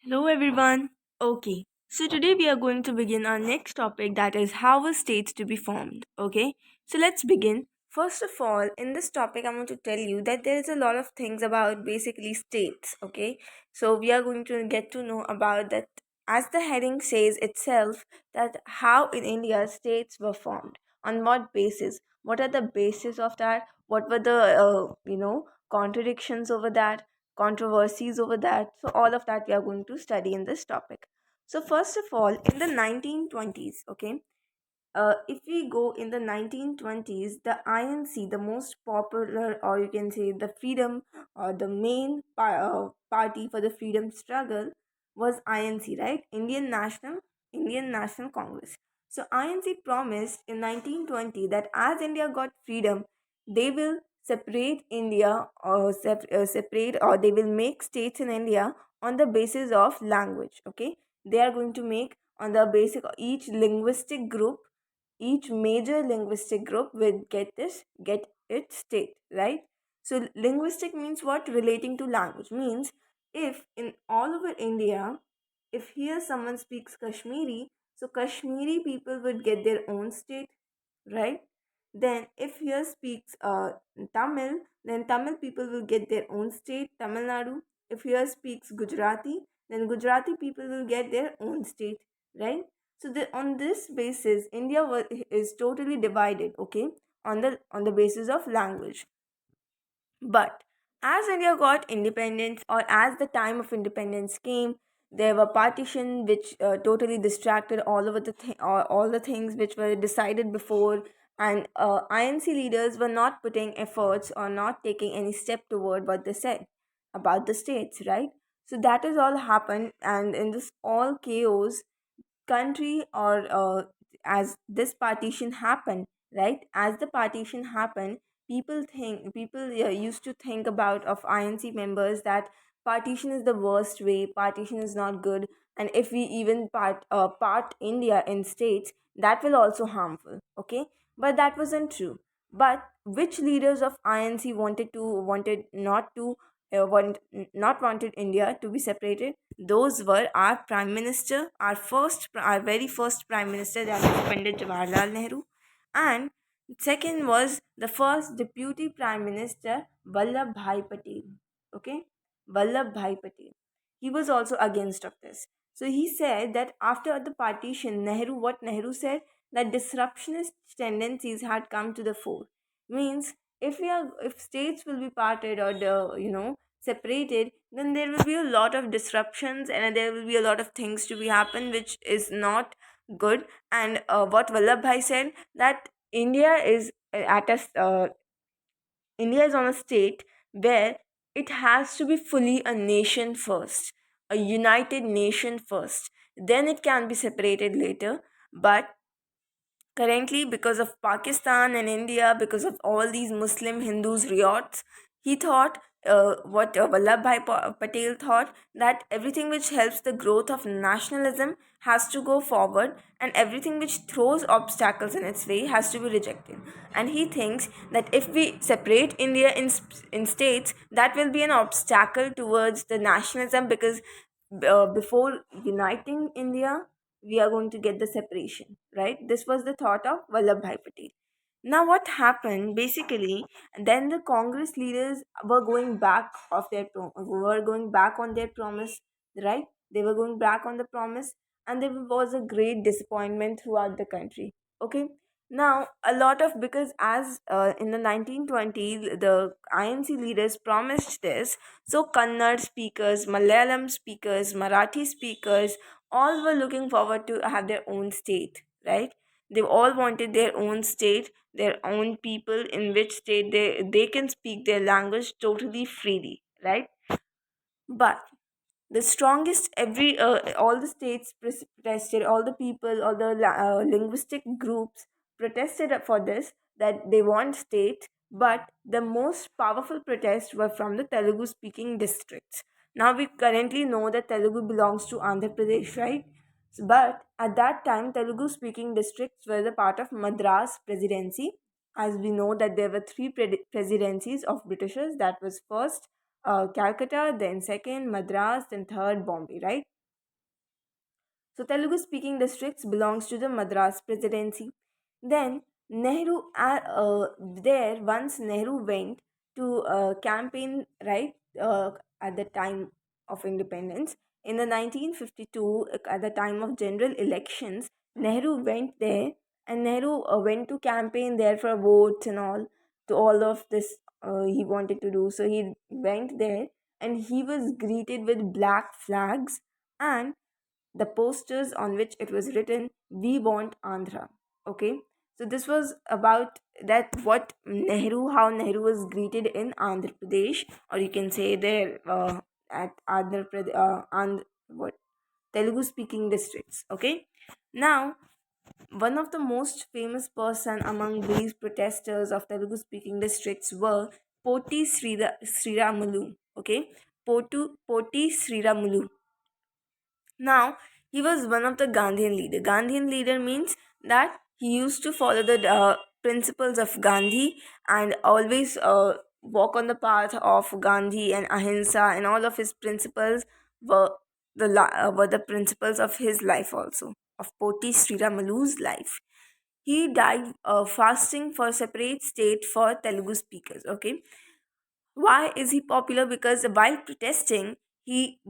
Hello everyone. Okay, so today we are going to begin our next topic, that is how are states to be formed. Okay, so let's begin. First of all, in this topic, I want to tell you that there is a lot of things about basically states. Okay, so we are going to get to know about that, as the heading says itself, that how in India states were formed, on what basis, what are the basis of that, what were the contradictions over that, controversies over that. So, all of that we are going to study in this topic. So, first of all, in the 1920s, okay, if we go in the 1920s, the INC, the most popular, or you can say the freedom, or the main party for the freedom struggle was INC, right? Indian National Congress. So INC promised in 1920 that as India got freedom, they will separate India, or separate, or they will make states in India on the basis of language. Okay, they are going to make on the basic, each linguistic group, each major linguistic group will get its state, right? So linguistic means what? Relating to language means, if in all over India, if here someone speaks Kashmiri, so Kashmiri people would get their own state, right? Then if here speaks Tamil, then Tamil people will get their own state, Tamil Nadu. If here speaks Gujarati, then Gujarati people will get their own state, right? So on this basis, India is totally divided, okay, on the basis of language. But as India got independence, or as the time of independence came, there were partition which totally distracted all over all the things which were decided before, and INC leaders were not putting efforts or not taking any step toward what they said about the states, right? So that is all happened, and in this all chaos, country, or as this partition happened, right, as the partition happened, people used to think about of INC members that partition is the worst way, partition is not good, and if we even part India in states, that will also harmful, okay. But that wasn't true. But which leaders of INC wanted not to not wanted India to be separated? Those were our prime minister, our very first prime minister, that was Pandit Jawaharlal Nehru, and second was the first deputy prime minister, Vallabh Bhai Patel. Okay, Vallabh Bhai Patel. He was also against of this. So he said that after the partition, what Nehru said, that disruptionist tendencies had come to the fore. Means if states will be parted, or separated, then there will be a lot of disruptions, and there will be a lot of things to be happen which is not good. And what Vallabhbhai said, that India is on a state where it has to be fully a nation first, a united nation first, then it can be separated later. But currently, because of Pakistan and India, because of all these Muslim Hindus riots, he thought, what Vallabhbhai Patel thought, that everything which helps the growth of nationalism has to go forward, and everything which throws obstacles in its way has to be rejected. And he thinks that if we separate India in states, that will be an obstacle towards the nationalism, because before uniting India, we are going to get the separation, right? This was the thought of Vallabhbhai Patel. Now, what happened basically? Then the Congress leaders were going back were going back on their promise, right? They were going back on the promise, and there was a great disappointment throughout the country. Okay, now a lot of, because as in the 1920s the INC leaders promised this, so Kannada speakers, Malayalam speakers, Marathi speakers, all were looking forward to have their own state, right? They all wanted their own state, their own people, in which state they can speak their language totally freely, right? But the strongest, all the states protested, all the people, all the linguistic groups protested for this, that they want state. But the most powerful protests were from the Telugu speaking districts. Now we currently know that Telugu belongs to Andhra Pradesh, right? But at that time, Telugu speaking districts were the part of Madras presidency. As we know that there were three presidencies of Britishers. That was first Calcutta, then second Madras, then third Bombay, right? So Telugu speaking districts belongs to the Madras presidency. Then Nehru, there once Nehru went to campaign, right, at the time of independence. In the 1952, at the time of general elections, Nehru went there, and Nehru went to campaign there for votes and all, to all of this he wanted to do. So he went there, and he was greeted with black flags and the posters on which it was written, "We want Andhra." Okay, so this was about that, what Nehru, how Nehru was greeted in Andhra Pradesh, or you can say there at Andhra Pradesh, what, Telugu speaking districts. Okay, now one of the most famous person among these protesters of Telugu speaking districts were Sriramulu. Okay, Poti Sriramulu. Now, he was one of the Gandhian leader. Gandhian leader means that he used to follow the principles of Gandhi and always walk on the path of Gandhi and Ahimsa, and all of his principles were were the principles of his life also, of Poti Sriramalu's life. He died fasting for separate state for Telugu speakers. Okay, why is he popular? Because while protesting, he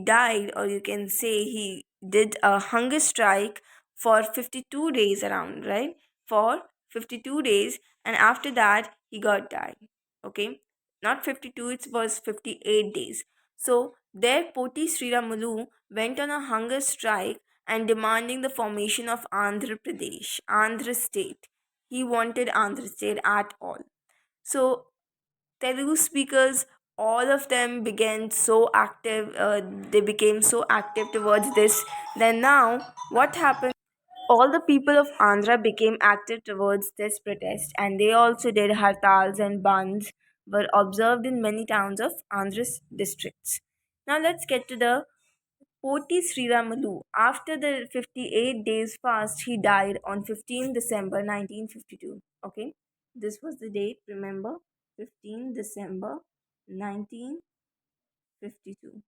died, or you can say he did a hunger strike for 52 days around, right? For 52 days, and after that, he got died. Okay, not 52, it was 58 days. So, there Poti Sriramulu went on a hunger strike and demanding the formation of Andhra Pradesh, Andhra state. He wanted Andhra state at all. So Telugu speakers, all of them began so active, they became so active towards this. Then now, what happened? All the people of Andhra became active towards this protest, and they also did hartals and bands were observed in many towns of Andhra's districts. Now let's get to the Poti Sriramalu. After the 58 days fast, he died on 15 December 1952. Okay, this was the date, remember, 15 December 1952.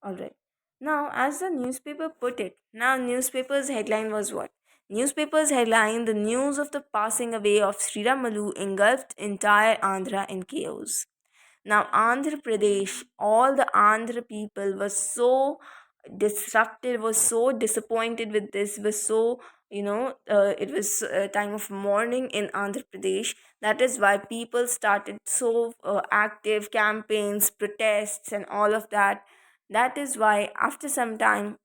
Alright. Now, as the newspaper put it, now newspaper's headline was what? Newspaper's headline: the news of the passing away of Sriramalu engulfed entire Andhra in chaos. Now, Andhra Pradesh, all the Andhra people were so disrupted, was so disappointed with this, was so, it was a time of mourning in Andhra Pradesh. That is why people started so active campaigns, protests, and all of that. That is why, after some time,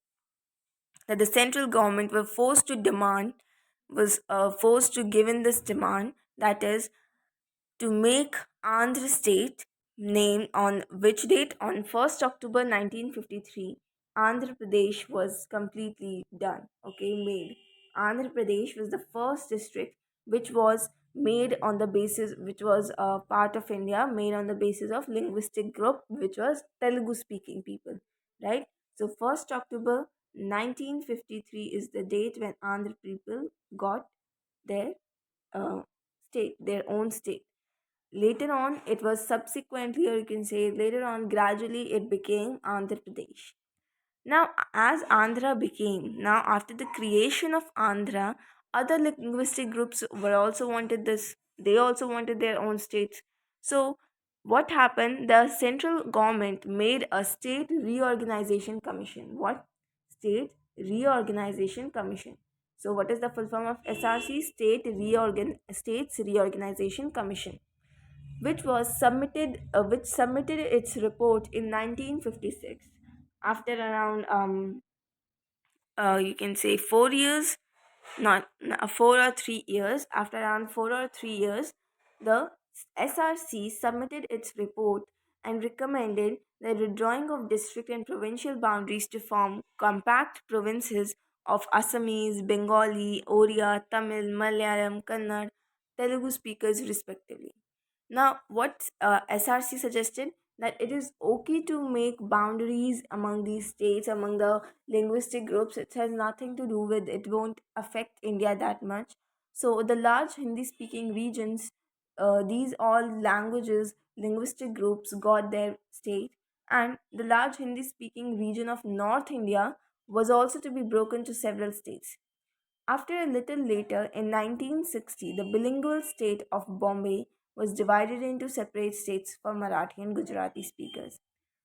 that the central government were forced to demand, was forced to give in this demand, that is to make Andhra state name on which date? On 1st October 1953, Andhra Pradesh was completely done. Okay, made. Andhra Pradesh was the first district which was made on the basis, which was a part of India, made on the basis of linguistic group, which was Telugu speaking people, right? So 1st October 1953 is the date when Andhra people got their uh, state, their own state. Later on, it was subsequently, or you can say later on, gradually it became Andhra Pradesh. Now, as Andhra became, now after the creation of Andhra, other linguistic groups were also wanted this. They also wanted their own states. So, what happened? The central government made a state reorganization commission. What? State Reorganization Commission. So, what is the full form of SRC? States Reorganization Commission, which submitted its report in 1956, after around you can say 4 years, not 4 or 3 years. After around 4 or 3 years, the SRC submitted its report and recommended the redrawing of district and provincial boundaries to form compact provinces of Assamese, Bengali, Oriya, Tamil, Malayalam, Kannada, Telugu speakers respectively. Now, what SRC suggested, that it is okay to make boundaries among these states, among the linguistic groups. It has nothing to do with, it won't affect India that much. So, the large Hindi speaking regions these all linguistic groups got their state, and the large Hindi speaking region of North India was also to be broken to several states. After a little later, in 1960, the bilingual state of Bombay was divided into separate states for Marathi and Gujarati speakers.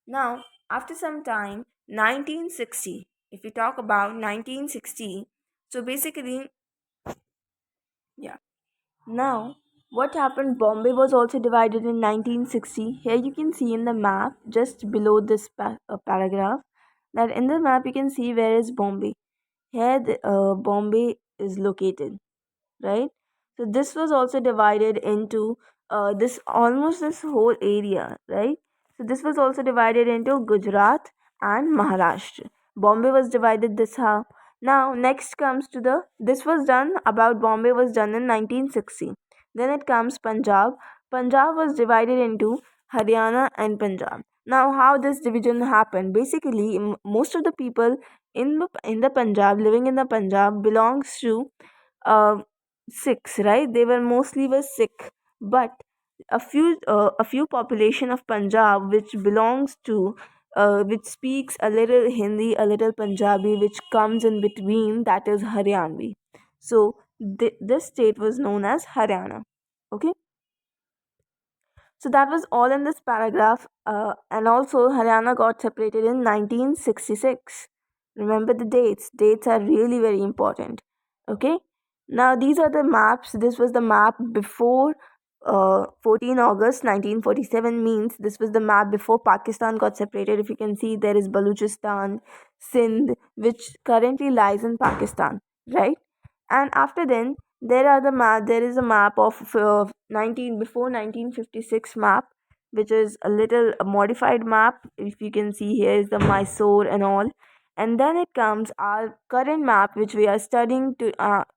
Now, after some time, 1960, if we talk about 1960, so basically, yeah. Now, what happened? Bombay was also divided in 1960. Here you can see in the map, just below this paragraph, that in the map you can see where is Bombay. Here, Bombay is located, right? So this was also divided into this almost this whole area, right? So this was also divided into Gujarat and Maharashtra. Bombay was divided this how. Now next comes to the this was done about Bombay was done in 1960. Then it comes Punjab. Punjab was divided into Haryana and Punjab. Now how this division happened? Basically, most of the people in the Punjab living in the Punjab belongs to uh, Sikhs, right? They were mostly were Sikh, but a few population of Punjab which belongs to which speaks a little Hindi, a little Punjabi, which comes in between, that is Haryanvi. So this state was known as Haryana. Okay, so that was all in this paragraph. And also, Haryana got separated in 1966. Remember the dates. Dates are really very important. Okay. Now, these are the maps. This was the map before 14 August 1947, means this was the map before Pakistan got separated. If you can see, there is Baluchistan, Sindh, which currently lies in Pakistan, right? And after then, there is a map of 19 before 1956 map, which is a little modified map. If you can see, here is the Mysore and all. And then it comes our current map, which we are studying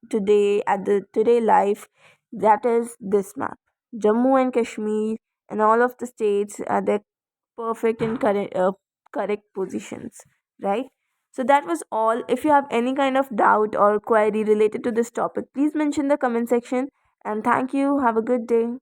today at the today life. That is this map. Jammu and Kashmir and all of the states are the perfect and correct positions, right? So that was all. If you have any kind of doubt or query related to this topic, please mention the comment section. And thank you. Have a good day.